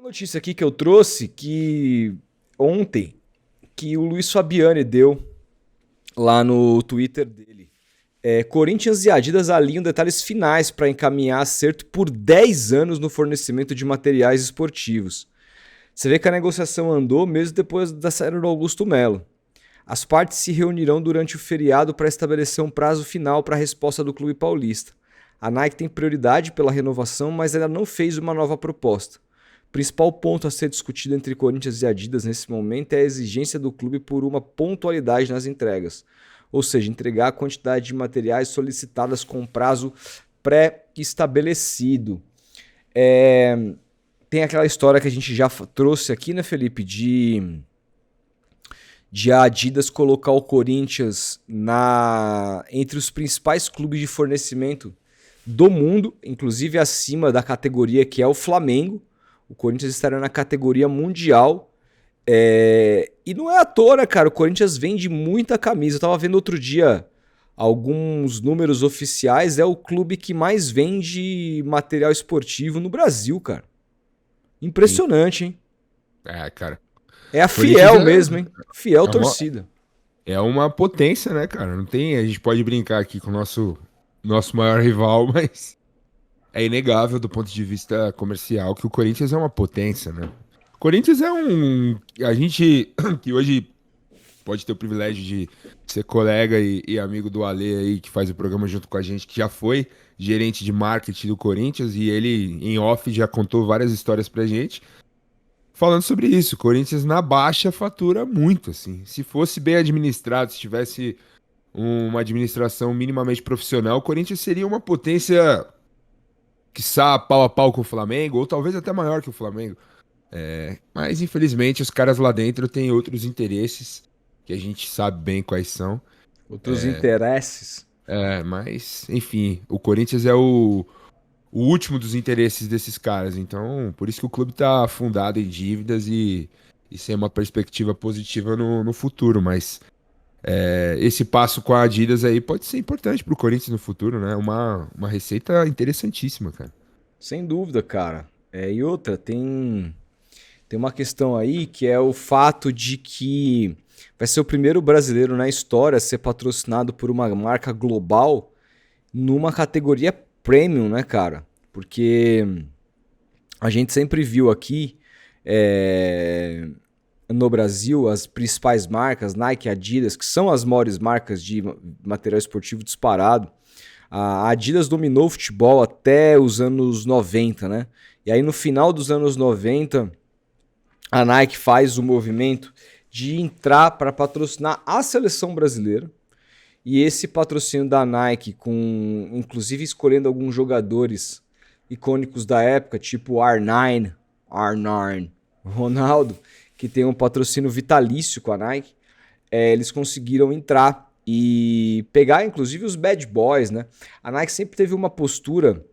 Notícia aqui que eu trouxe que ontem que o Luiz Fabiani deu lá no Twitter dele. Corinthians e Adidas alinham detalhes finais para encaminhar acerto por 10 anos no fornecimento de materiais esportivos. Você vê que a negociação andou mesmo depois da saída do Augusto Melo. As partes se reunirão durante o feriado para estabelecer um prazo final para a resposta do clube paulista. A Nike tem prioridade pela renovação, mas ainda não fez uma nova proposta. O principal ponto a ser discutido entre Corinthians e Adidas nesse momento é a exigência do clube por uma pontualidade nas entregas, ou seja, entregar a quantidade de materiais solicitadas com prazo pré-estabelecido. Tem aquela história que a gente já trouxe aqui, né, Felipe, de a Adidas colocar o Corinthians entre os principais clubes de fornecimento do mundo, inclusive acima da categoria que é o Flamengo. O Corinthians estará na categoria mundial. E não é à toa, né, cara? O Corinthians vende muita camisa. Eu tava vendo outro dia alguns números oficiais. É o clube que mais vende material esportivo no Brasil, cara. Sim. Impressionante, hein? Cara. É a Corinthians fiel mesmo, hein? Fiel é uma, torcida. é uma potência, né, cara? Não tem, a gente pode brincar aqui com o nosso maior rival, mas é inegável do ponto de vista comercial que o Corinthians é uma potência, né? O Corinthians é a gente que hoje pode ter o privilégio de ser colega e amigo do Ale aí, que faz o programa junto com a gente, que já foi gerente de marketing do Corinthians, e ele, em off, já contou várias histórias pra gente. Falando sobre isso, o Corinthians na baixa fatura muito, assim. Se fosse bem administrado, se tivesse uma administração minimamente profissional, o Corinthians seria uma potência, quiçá, pau a pau com o Flamengo, ou talvez até maior que o Flamengo. Mas, infelizmente, os caras lá dentro têm outros interesses, que a gente sabe bem quais são. Outros interesses. Mas, enfim, o Corinthians é o último dos interesses desses caras. Então, por isso que o clube está afundado em dívidas e sem uma perspectiva positiva no futuro. Mas esse passo com a Adidas aí pode ser importante para o Corinthians no futuro, né? Uma receita interessantíssima, cara. Sem dúvida, cara. E outra, tem uma questão aí que é o fato de que vai ser o primeiro brasileiro na história a ser patrocinado por uma marca global numa categoria premium, né, cara? Porque a gente sempre viu aqui no Brasil as principais marcas, Nike, Adidas, que são as maiores marcas de material esportivo disparado. A Adidas dominou o futebol até os anos 90, né? E aí no final dos anos 90, a Nike faz o movimento de entrar para patrocinar a seleção brasileira. E esse patrocínio da Nike, com inclusive escolhendo alguns jogadores icônicos da época, tipo R9, Ronaldo, que tem um patrocínio vitalício com a Nike, eles conseguiram entrar e pegar inclusive os bad boys, né? A Nike sempre teve uma postura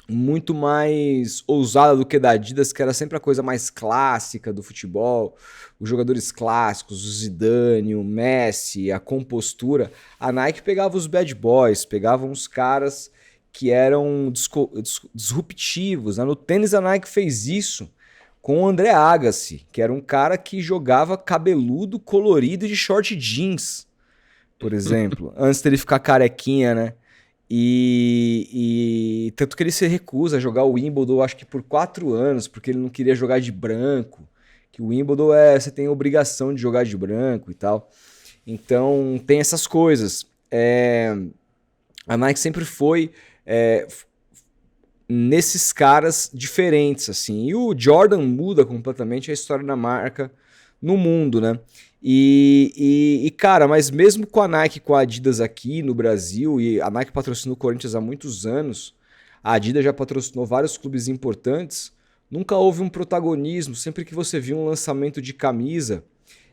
muito mais ousada do que da Adidas, que era sempre a coisa mais clássica do futebol, os jogadores clássicos, o Zidane, o Messi, a compostura. A Nike pegava os bad boys, pegava uns caras que eram disruptivos, né? No tênis a Nike fez isso com o André Agassi, que era um cara que jogava cabeludo, colorido e de short jeans, por exemplo, antes dele ficar carequinha, né? E tanto que ele se recusa a jogar o Wimbledon, acho que por 4 anos, porque ele não queria jogar de branco. Que o Wimbledon você tem a obrigação de jogar de branco e tal. Então tem essas coisas. A Nike sempre foi nesses caras diferentes, assim. E o Jordan muda completamente a história da marca no mundo, né? Cara, mas mesmo com a Nike, com a Adidas aqui no Brasil, e a Nike patrocina o Corinthians há muitos anos, a Adidas já patrocinou vários clubes importantes, nunca houve um protagonismo. Sempre que você viu um lançamento de camisa,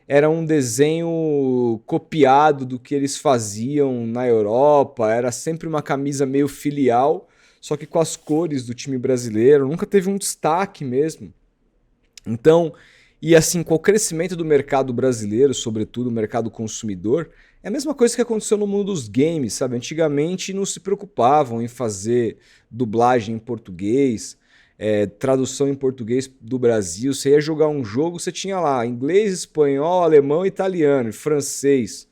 era um desenho copiado do que eles faziam na Europa, era sempre uma camisa meio filial, só que com as cores do time brasileiro, nunca teve um destaque mesmo. Então, e assim, com o crescimento do mercado brasileiro, sobretudo o mercado consumidor, é a mesma coisa que aconteceu no mundo dos games, sabe? Antigamente não se preocupavam em fazer dublagem em português, tradução em português do Brasil. Você ia jogar um jogo, você tinha lá inglês, espanhol, alemão, italiano, francês.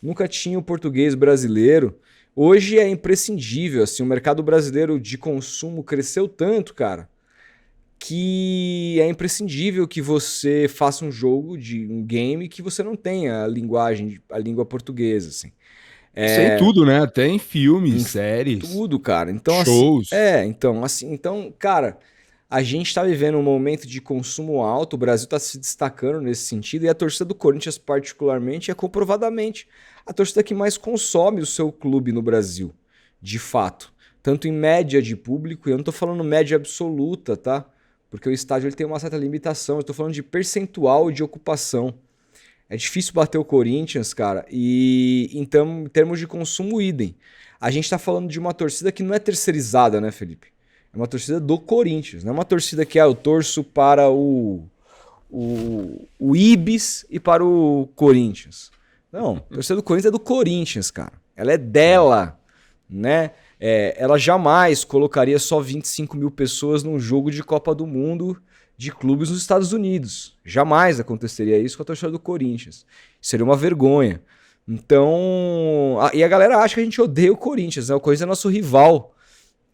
Nunca tinha o português brasileiro. Hoje é imprescindível, assim, o mercado brasileiro de consumo cresceu tanto, cara, que é imprescindível que você faça um jogo de um game que você não tenha a língua portuguesa, assim. Isso aí em tudo, né? Até em filmes, séries, Tudo, cara. Então, shows. então, cara, a gente tá vivendo um momento de consumo alto, o Brasil tá se destacando nesse sentido, e a torcida do Corinthians, particularmente, é comprovadamente a torcida que mais consome o seu clube no Brasil, de fato. Tanto em média de público, e eu não tô falando média absoluta, tá? Porque o estádio ele tem uma certa limitação, eu tô falando de percentual de ocupação. É difícil bater o Corinthians, cara, e então, em termos de consumo, idem. A gente tá falando de uma torcida que não é terceirizada, né, Felipe? É uma torcida do Corinthians, não é uma torcida que eu torço para o Ibis e para o Corinthians. Não, a torcida do Corinthians é do Corinthians, cara. Ela é dela, né? Ela jamais colocaria só 25 mil pessoas num jogo de Copa do Mundo de clubes nos Estados Unidos. Jamais aconteceria isso com a torcida do Corinthians. Seria uma vergonha. Então, e a galera acha que a gente odeia o Corinthians, né? O Corinthians é nosso rival.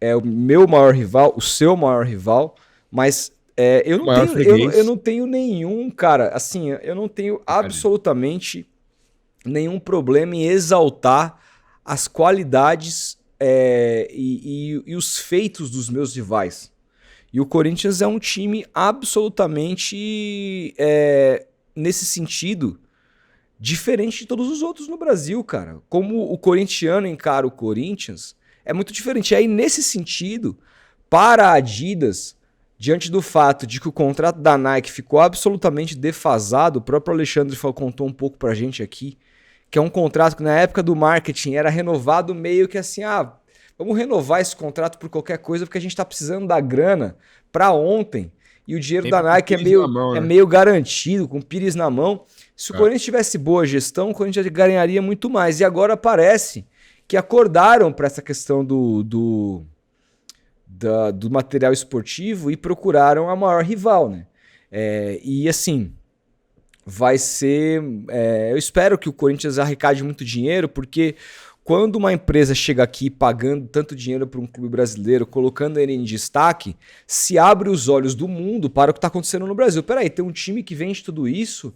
É o meu maior rival, o seu maior rival, mas eu não tenho nenhum, cara, assim, eu não tenho absolutamente nenhum problema em exaltar as qualidades e os feitos dos meus rivais. E o Corinthians é um time absolutamente, nesse sentido, diferente de todos os outros no Brasil, cara. Como o corintiano encara o Corinthians, é muito diferente. E aí, nesse sentido, para a Adidas, diante do fato de que o contrato da Nike ficou absolutamente defasado, o próprio Alexandre contou um pouco pra gente aqui, que é um contrato que na época do marketing era renovado meio que assim, vamos renovar esse contrato por qualquer coisa porque a gente tá precisando da grana pra ontem e o dinheiro da Nike é meio garantido, com o Pires na mão. Se o Corinthians tivesse boa gestão, o Corinthians ganharia muito mais. E agora parece que acordaram para essa questão do material esportivo e procuraram a maior rival, né? E assim, vai ser... eu espero que o Corinthians arrecade muito dinheiro, porque quando uma empresa chega aqui pagando tanto dinheiro para um clube brasileiro, colocando ele em destaque, se abre os olhos do mundo para o que está acontecendo no Brasil. Peraí, tem um time que vende tudo isso,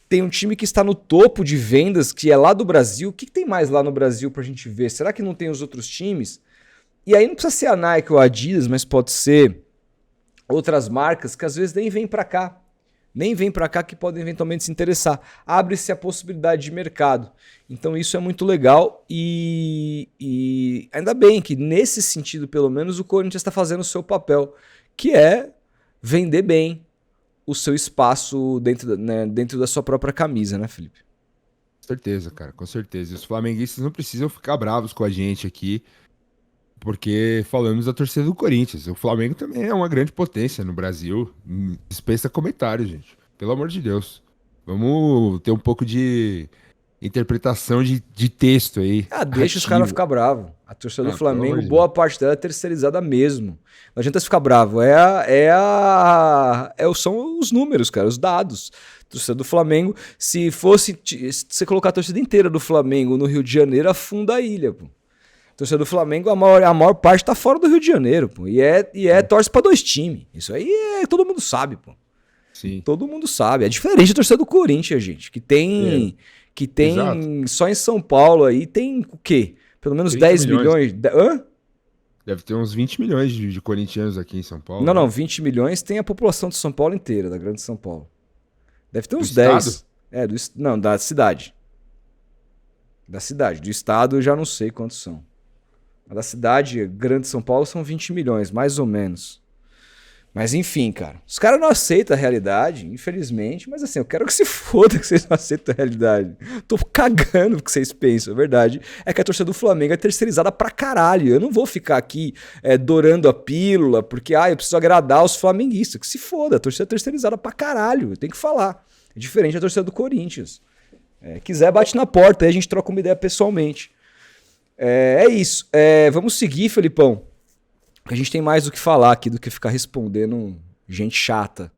tem um time que está no topo de vendas, que é lá do Brasil. O que tem mais lá no Brasil pra gente ver? Será que não tem os outros times? E aí não precisa ser a Nike ou a Adidas, mas pode ser outras marcas que às vezes nem vêm pra cá. Nem vêm pra cá que podem eventualmente se interessar. Abre-se a possibilidade de mercado. Então isso é muito legal e ainda bem que nesse sentido, pelo menos, o Corinthians está fazendo o seu papel, que é vender bem o seu espaço dentro da sua própria camisa, né, Felipe? Com certeza, cara, com certeza. E os flamenguistas não precisam ficar bravos com a gente aqui, porque falamos da torcida do Corinthians. O Flamengo também é uma grande potência no Brasil. Dispensa comentários, gente. Pelo amor de Deus. Vamos ter um pouco de interpretação de texto aí. Deixa os caras ficar bravos. A torcida do Flamengo, boa parte dela é terceirizada mesmo. Não adianta ficar bravo. São os números, cara, os dados. A torcida do Flamengo, se você colocar a torcida inteira do Flamengo no Rio de Janeiro, afunda a ilha, pô. A torcida do Flamengo, a maior parte tá fora do Rio de Janeiro, pô. Torce pra 2 times. Isso aí todo mundo sabe, pô. Sim. Todo mundo sabe. É diferente da torcida do Corinthians, gente, que tem só em São Paulo aí, tem o quê? Pelo menos 10 milhões. Hã? Deve ter uns 20 milhões de corintianos aqui em São Paulo. Não, 20 milhões tem a população de São Paulo inteira, da grande São Paulo. Deve ter uns do 10. Não, da cidade. Da cidade. Do estado eu já não sei quantos são. Da cidade, grande São Paulo, são 20 milhões, mais ou menos. Mas enfim, cara. Os caras não aceitam a realidade, infelizmente. Mas assim, eu quero que se foda que vocês não aceitam a realidade. Tô cagando o que vocês pensam. A verdade é que a torcida do Flamengo é terceirizada pra caralho. Eu não vou ficar aqui dourando a pílula, porque eu preciso agradar os flamenguistas. Que se foda, a torcida é terceirizada pra caralho. Eu tenho que falar. É diferente da torcida do Corinthians. Quiser, bate na porta, aí a gente troca uma ideia pessoalmente. É isso. Vamos seguir, Felipão. A gente tem mais do que falar aqui do que ficar respondendo gente chata.